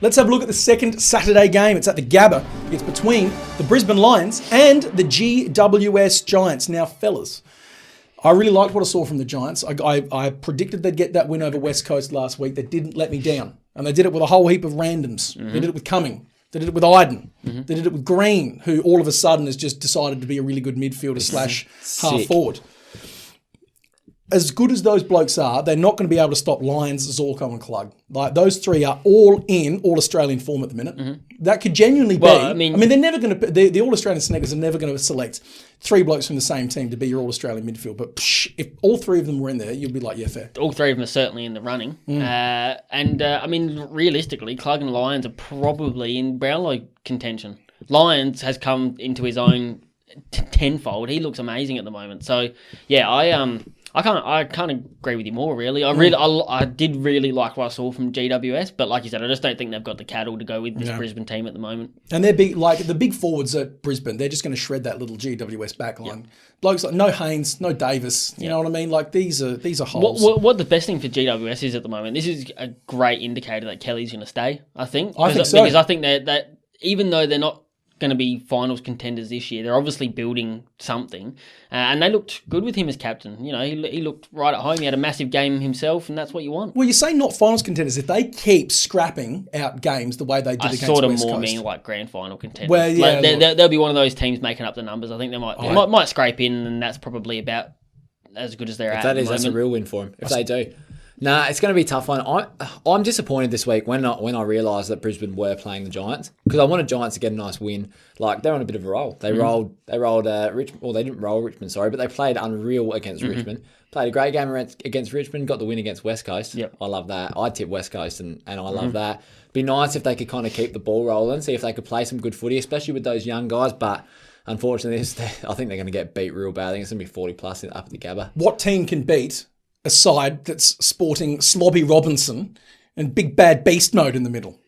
Let's have a look at the second Saturday game. It's at the Gabba. It's between the Brisbane Lions and the GWS Giants. Now, fellas, I really liked what I saw from the Giants. I predicted they'd get that win over West Coast last week. They didn't let me down. And they did it with a whole heap of randoms. They did it with Cumming. They did it with Iden. They did it with Green, who all of a sudden has just decided to be a really good midfielder slash half forward. As good as those blokes are, they're not going to be able to stop Lions, Zorko and Klug. Like, those three are all in All-Australian form at the minute. That could genuinely be... I mean, they're never going to... The All-Australian Snaggers are never going to select three blokes from the same team to be your All-Australian midfield. But if all three of them were in there, you'd be like, yeah, fair. All three of them are certainly in the running. I mean, realistically, Klug and Lions are probably in Brownlow contention. Lions has come into his own tenfold. He looks amazing at the moment. So, yeah, I can't agree with you more, really. I did really like what I saw from GWS, but like you said, I just don't think they've got the cattle to go with this Brisbane team at the moment. And they're big, like the big forwards at Brisbane, they're just going to shred that little GWS backline. Blokes like no Haynes, no Davis, you know what I mean? Like these are holes. What the best thing for GWS is at the moment, this is a great indicator that Kelly's going to stay, I think. I think so. Because I think that even though they're not going to be finals contenders this year, they're obviously building something, and they looked good with him as captain. You know, he looked right at home. He had a massive game himself, and that's what you want. Well, you say not finals contenders. If they keep scrapping out games the way they did against West Coast, I sort of more mean like grand final contenders. Well, yeah, like, they'll be one of those teams making up the numbers. I think they might scrape in, and that's probably about as good as they're at. That's a real win for them if they do. Nah, it's going to be a tough one. I'm disappointed this week when I realised that Brisbane were playing the Giants, because I wanted Giants to get a nice win. Like, they're on a bit of a roll. They rolled Richmond. Well, they didn't roll Richmond, sorry, but they played unreal against Richmond. Played a great game against Richmond. Got the win against West Coast. Yep. I love that. I tip West Coast, and I love that. Be nice if they could kind of keep the ball rolling, see if they could play some good footy, especially with those young guys. But unfortunately, I think they're going to get beat real bad. I think it's going to be 40 plus up at the Gabba. What team can beat a side that's sporting Slobby Robinson and Big Bad Beast Mode in the middle?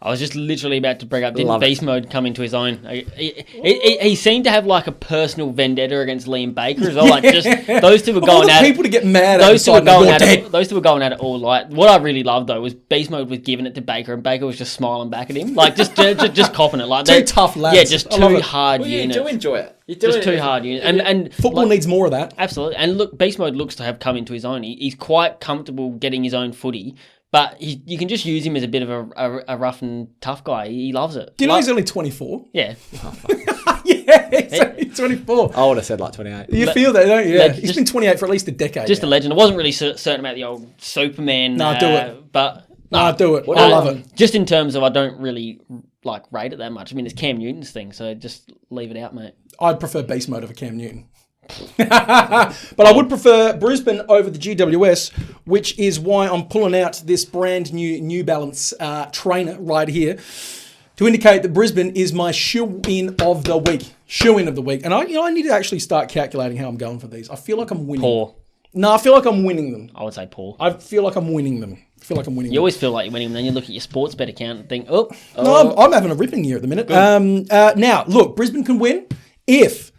I was just literally about to bring up, didn't Beast Mode come into his own? He seemed to have like a personal vendetta against Liam Baker as well. Like, just those two were going at it. People to get mad at. Those two were going at it. Those two were going at it all. Like, what I really loved though was Beast Mode was giving it to Baker, and Baker was just smiling back at him, like just copping it. Like, two tough lads. Yeah, just two hard units. You do enjoy it. Just two hard units. And football needs more of that. Absolutely. And look, Beast Mode looks to have come into his own. He's quite comfortable getting his own footy. But you can just use him as a bit of a rough and tough guy. He loves it. Do you know he's only 24? Yeah. Yeah, he's only 24. I would have said like 28. You feel that, don't you? Yeah. He's been 28 for at least a decade. Just a legend. I wasn't really certain about the old Superman. No, do it. But do it. I love it. Just in terms of, I don't really rate it that much. I mean, it's Cam Newton's thing, so just leave it out, mate. I'd prefer Beast Mode over Cam Newton. But I would prefer Brisbane over the GWS, which is why I'm pulling out this brand New Balance trainer right here to indicate that Brisbane is my shoe-in of the week. Shoe-in of the week. And I need to actually start calculating how I'm going for these. I feel like I'm winning. Poor. No, I feel like I'm winning them. I would say poor. I feel like I'm winning them. You always feel like you're winning them. Then you look at your sports bet account and think, No, I'm having a ripping year at the minute. Now, look, Brisbane can win if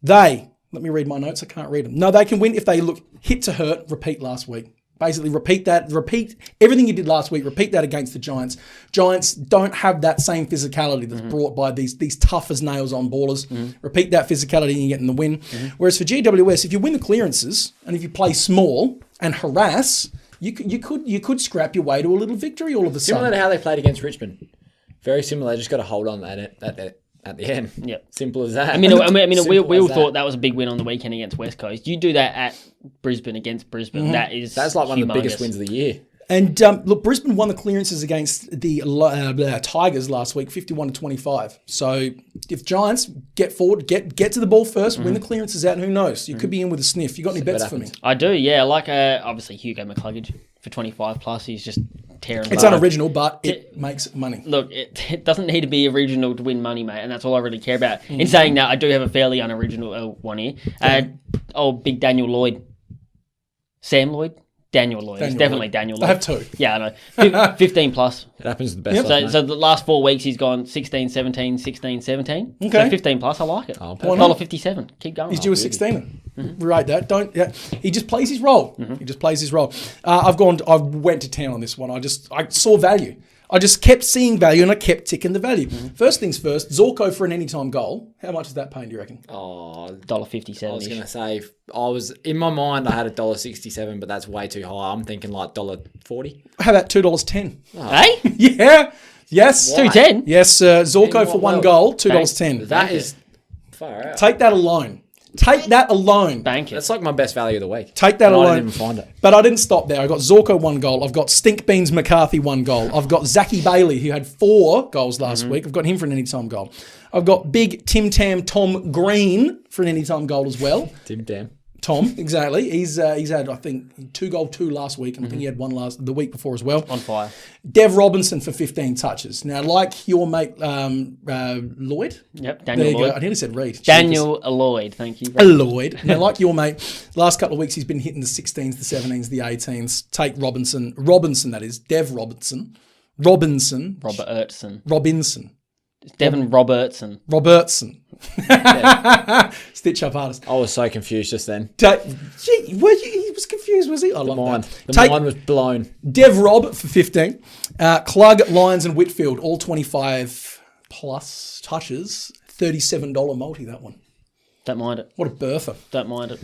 they... Let me read my notes. I can't read them. No, they can win if they hit to hurt, repeat last week. Basically, repeat everything you did last week, repeat that against the Giants. Giants don't have that same physicality that's brought by these tough as nails on ballers. Repeat that physicality and you get in the win. Whereas for GWS, if you win the clearances and if you play small and harass, you could scrap your way to a little victory all of a sudden. Similar to how they played against Richmond. Very similar. They just got to hold on at the end. Yeah. Simple as that. I mean, we all thought that was a big win on the weekend against West Coast. You do that at Brisbane against Brisbane. That's like one of the biggest wins of the year. And look, Brisbane won the clearances against the Tigers last week, 51-25. So if Giants get forward, get to the ball first, win the clearances out, and who knows? You could be in with a sniff. You got any bets for me? I do, yeah. Like obviously Hugo McCluggage for 25 plus. He's just tearing. It's unoriginal, but it makes money. Look, it doesn't need to be original to win money, mate, and that's all I really care about. In saying that, I do have a fairly unoriginal one here. Big Daniel Lloyd. Sam Lloyd? Daniel Lloyd. It's definitely Daniel Lloyd. I have two. Yeah, I know. 15 plus. It happens to the best. So the last 4 weeks he's gone 16, 17, 16, 17. Okay. So 15 plus, I like it. $1.57. Keep going. He's due a 16. Rate that. He just plays his role. He just plays his role. I went to town on this one. I saw value. I just kept seeing value and I kept ticking the value. First things first, Zorko for an anytime goal. How much is that paying, do you reckon? Oh, $1.57. I was going to say, in my mind, I had $1.67, but that's way too high. I'm thinking like $1.40. How about $2.10? Hey? Yeah. Yes. What? 2.10. Yes, Zorko In for what one world? goal, $2.10. That is far out. Take that alone. Take that alone. Bank it. That's like my best value of the week. Take that And alone. I didn't even find it. But I didn't stop there. I got Zorko 1 goal. I've got Stink Beans McCarthy 1 goal. I've got Zachy Bailey, who had 4 goals last week. I've got him for an anytime goal. I've got big Tim Tam Tom Green for an anytime goal as well. Tim Tam. Tom, exactly. He's had, I think, 2 goal 2 last week, and I think he had 1 the week before as well. On fire. Dev Robinson for 15 touches. Now, like your mate Lloyd. Yep, There Daniel you go. Lloyd. I nearly said Reed. Daniel Lloyd, thank you. Lloyd. Now, like your mate, last couple of weeks he's been hitting the 16s, the 17s, the 18s. Take Robinson, that is, Dev Robinson. Robinson. Devin Robertson. Stitch up artist. I was so confused just then. He was confused, was he? I love Mind. that. The Take mind was blown. Dev Rob for 15. Klug, Lyons and Whitfield, all 25 plus touches. $37 multi, that one. Don't mind it. What a berther. Don't mind it.